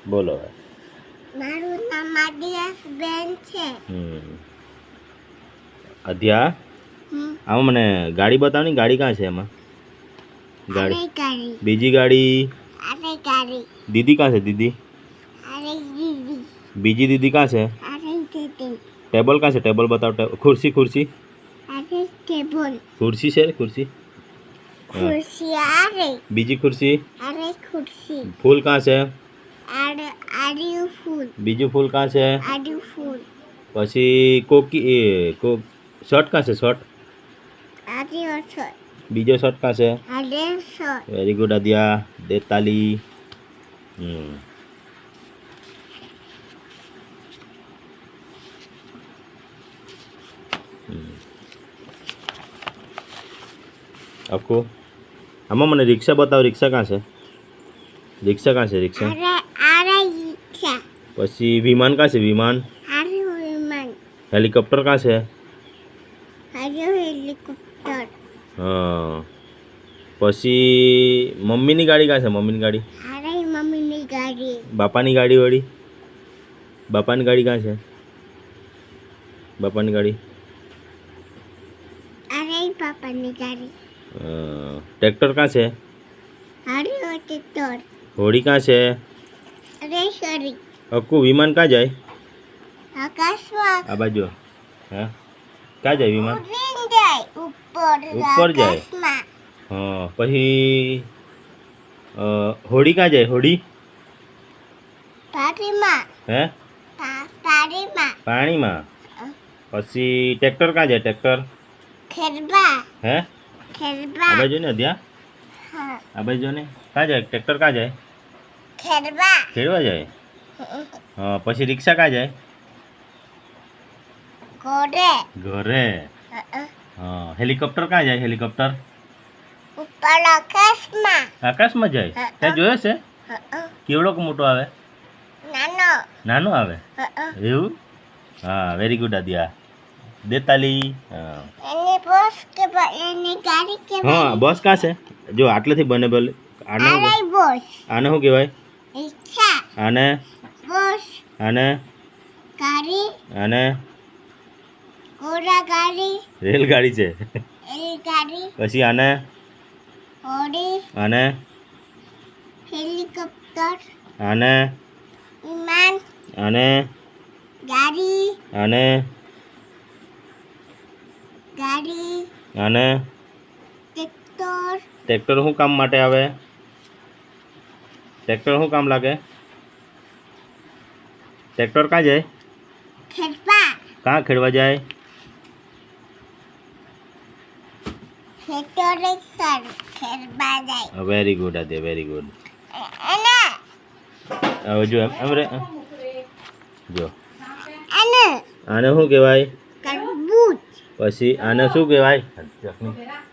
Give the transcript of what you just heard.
બોલો મારું નામ આદિયા બેન છે. અધ્યા આમાં મને ગાડી બતાવની ગાડી ક્યાં છે એમાં ગાડી ગાડી બીજી ગાડી અરે ગાડી દીદી ક્યાં છે દીદી અરે દીદી બીજી દીદી ક્યાં છે અરે દીદી ટેબલ ક્યાં છે ટેબલ બતાવ ખુરશી ખુરશી અરે ટેબલ ખુરશી છે ખુરશી ખુરશી અરે બીજી ખુરશી અરે ખુરશી ફૂલ ક્યાં છે અરે આર્યું ફૂલ બીજું ફૂલ ક્યાં છે આર્યું ફૂલ પછી કોકી એ કોક શર્ટ ક્યાં છે શર્ટ આર્યું શર્ટ બીજો શર્ટ ક્યાં છે અરે શર્ટ વેરી ગુડ આદિયા દે તાલી આપકો આમાં મને રિક્ષા બતાવો રિક્ષા ક્યાં છે રિક્ષા ક્યાં છે રિક્ષા અરે અરે રિક્ષા પછી વિમાન ક્યાં છે વિમાન અરે વિમાન હેલિકોપ્ટર ક્યાં છે અરે હેલિકોપ્ટર હા પછી મમ્મીની ગાડી ક્યાં છે મમ્મીની ગાડી અરે મમ્મીની ગાડી બાપાની ગાડી વળી બાપાની ગાડી ક્યાં છે બાપાની ગાડી અરે પાપાની ગાડી ટ્રેક્ટર ક્યાં છે અરે ટ્રેક્ટર હોડી ક્યાં છે અરે સરી અક્કુ વિમાન ક્યાં જાય આકાશમાં આ બાજુ હા ક્યાં જાય વિમાન ઉડીને જાય ઉપર ઉપર જાય. આકાશમાં હા પછી હોડી ક્યાં જાય હોડી પાણીમાં હે પાણીમાં પાણીમાં પછી ટ્રેક્ટર ક્યાં જાય ટ્રેક્ટર ખેરબા હે ખેરબા આ બાજુ ને અધ્યા હા આ બાજુ ને ક્યાં જાય ટ્રેક્ટર ક્યાં જાય ખેરબા ખેડવા જાય હા પછી રિક્ષા ક્યાં જાય ઘોડે ઘરે હા હેલિકોપ્ટર ક્યાં જાય હેલિકોપ્ટર ઉપર આકાશમાં આકાશમાં જાય ત્યાં જોયો છે કેવડો મોટો આવે નાનો નાનો આવે એવું હા વેરી ગુડ આદિયા દે તાલી હા એની બસ કે એની ગાડી કે હા બસ કાં છે જો આટલેથી બને બોલે આને અરે બસ આને શું કહેવાય રિક્ષા આને બસ આને ગાડી આને ઘોડા ગાડી રેલગાડી છે રેલગાડી પછી આને હોડી આને હેલિકોપ્ટર આને વિમાન આને ગાડી આને ગાડી આને ટ્રેક્ટર ટ્રેક્ટર શું કામ માટે આવે ટ્રેક્ટર શું કામ લાગે ટ્રેક્ટર ક્યાં જાય ખેરબા ક્યાં ખેડવા જાય ખેતરે ખેરબા જાય very good Adiya very good અને હવે જો એમ રે જો અને આને શું કહેવાય તરબૂચ પછી આને શું કહેવાય